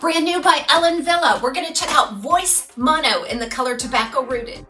Brand new by Ellen Villa. We're gonna check out Voice Mono in the color Tobacco Rooted.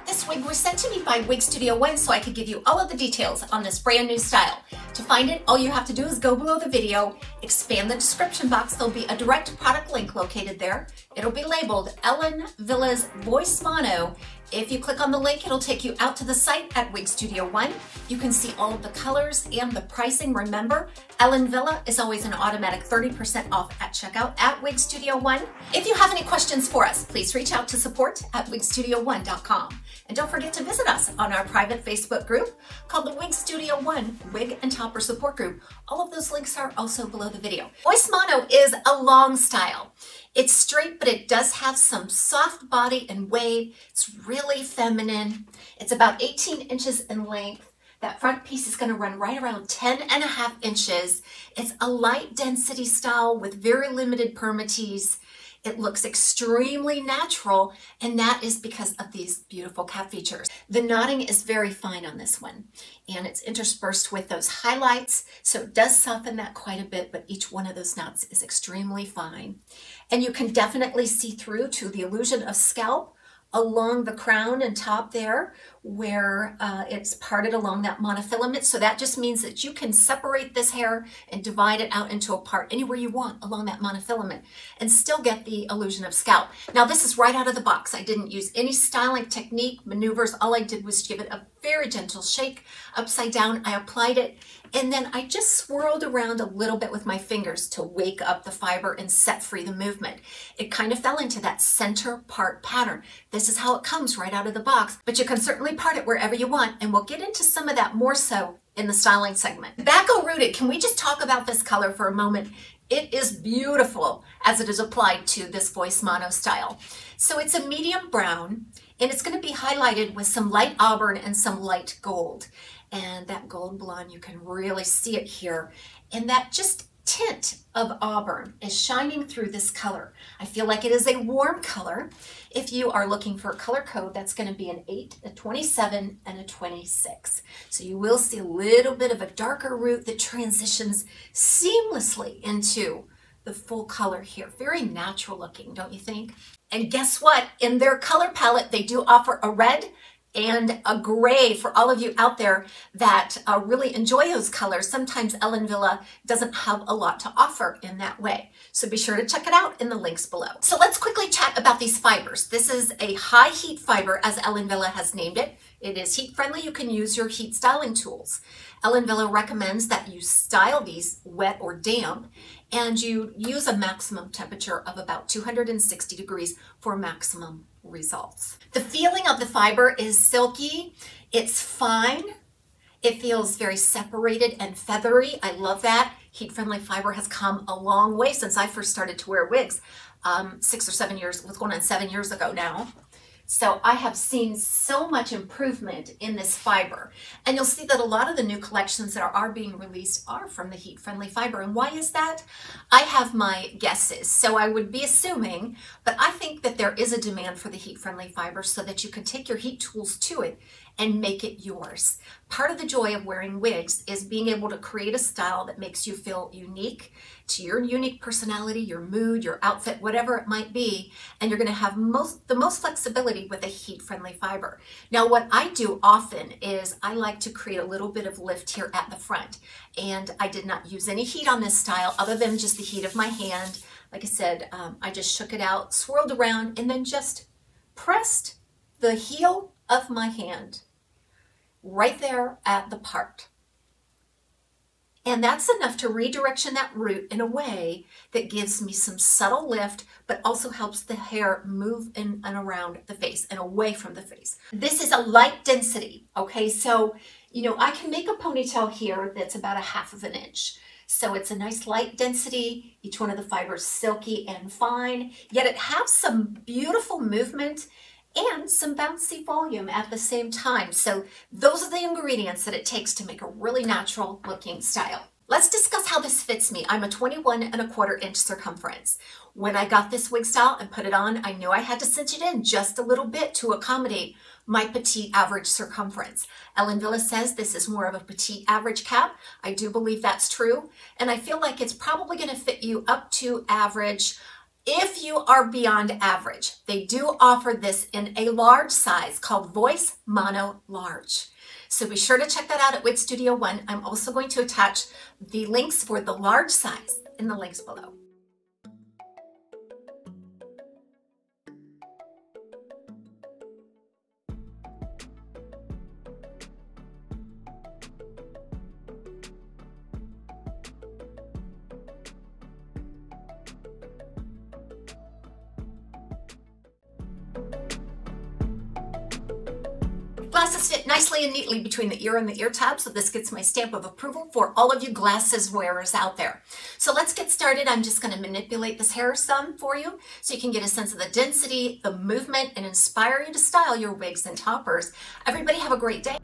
This wig was sent to me by Wig Studio One so I could give you all of the details on this brand new style. To find it, all you have to do is go below the video, expand the description box. There'll be a direct product link located there. It'll be labeled Ellen Villa's Voice Mono. If you click on the link, it'll take you out to the site at Wig Studio One. You can see all of the colors and the pricing. Remember, Ellen Villa is always an automatic 30% off at checkout at Wig Studio One. If you have any questions for us, please reach out to support@wigstudio1.com. And don't forget to visit us on our private Facebook group called the Wig Studio One Wig and Topper Support Group. All of those links are also below the video. Voice Mono is a long style. It's straight, but it does have some soft body and wave. It's really feminine. It's about 18 inches in length. That front piece is going to run right around 10.5 inches. It's a light density style with very limited permatease. It looks extremely natural, and that is because of these beautiful cap features. The knotting is very fine on this one, and it's interspersed with those highlights, so it does soften that quite a bit, but each one of those knots is extremely fine. And you can definitely see through to the illusion of scalp along the crown and top there where it's parted along that monofilament. So that just means that you can separate this hair and divide it out into a part anywhere you want along that monofilament and still get the illusion of scalp. Now this is right out of the box. I didn't use any styling technique, maneuvers. All I did was give it a very gentle shake upside down. I applied it and then I just swirled around a little bit with my fingers to wake up the fiber and set free the movement. It kind of fell into that center part pattern. This is how it comes right out of the box, but you can certainly part it wherever you want, and we'll get into some of that more so in the styling segment. Tobacco Rooted, can we just talk about this color for a moment? It is beautiful as it is applied to this Voice Mono style. So it's a medium brown, and it's going to be highlighted with some light auburn and some light gold. And that gold blonde, you can really see it here. And that just tint of auburn is shining through this color. I feel like it is a warm color. If you are looking for a color code, that's going to be an 8, a 27, and a 26. So you will see a little bit of a darker root that transitions seamlessly into the full color here. Very natural looking, don't you think? And guess what? In their color palette, they do offer a red and a gray for all of you out there that really enjoy those colors. Sometimes Ellen Villa doesn't have a lot to offer in that way. So be sure to check it out in the links below. So let's quickly chat about these fibers. This is a high heat fiber, as Ellen Villa has named it. It is heat friendly. You can use your heat styling tools. Ellen Villa recommends that you style these wet or damp, and you use a maximum temperature of about 260 degrees for maximum results. The feeling of the fiber is silky. It's fine. It feels very separated and feathery. I love that. Heat-friendly fiber has come a long way since I first started to wear wigs 6 or 7 years, what's going on 7 years ago now. So I have seen so much improvement in this fiber. And you'll see that a lot of the new collections that are being released are from the heat-friendly fiber. And why is that? I have my guesses. So I would be assuming, but I think that there is a demand for the heat-friendly fiber so that you can take your heat tools to it and make it yours. Part of the joy of wearing wigs is being able to create a style that makes you feel unique to your unique personality, your mood, your outfit, whatever it might be, and you're going to have the most flexibility with a heat-friendly fiber. Now, what I do often is I like to create a little bit of lift here at the front, and I did not use any heat on this style other than just the heat of my hand. Like I said, I just shook it out, swirled around, and then just pressed the heel of my hand right there at the part. And that's enough to redirection that root in a way that gives me some subtle lift, but also helps the hair move in and around the face and away from the face. This is a light density, okay? So, you know, I can make a ponytail here that's about 1/2 inch. So it's a nice light density. Each one of the fibers silky and fine, yet it has some beautiful movement and some bouncy volume at the same time. So those are the ingredients that it takes to make a really natural looking style. Let's discuss how this fits me. I'm a 21¼ inch circumference. When I got this wig style and put it on, I knew I had to cinch it in just a little bit to accommodate my petite average circumference. Ellen Villa says this is more of a petite average cap. I do believe that's true. And I feel like it's probably going to fit you up to average if you are beyond average. They do offer this in a large size called Voice Mono Large. So be sure to check that out at Wig Studio One. I'm also going to attach the links for the large size in the links below. Glasses fit nicely and neatly between the ear and the ear tab, so this gets my stamp of approval for all of you glasses wearers out there. So let's get started. I'm just going to manipulate this hair some for you so you can get a sense of the density, the movement, and inspire you to style your wigs and toppers. Everybody have a great day.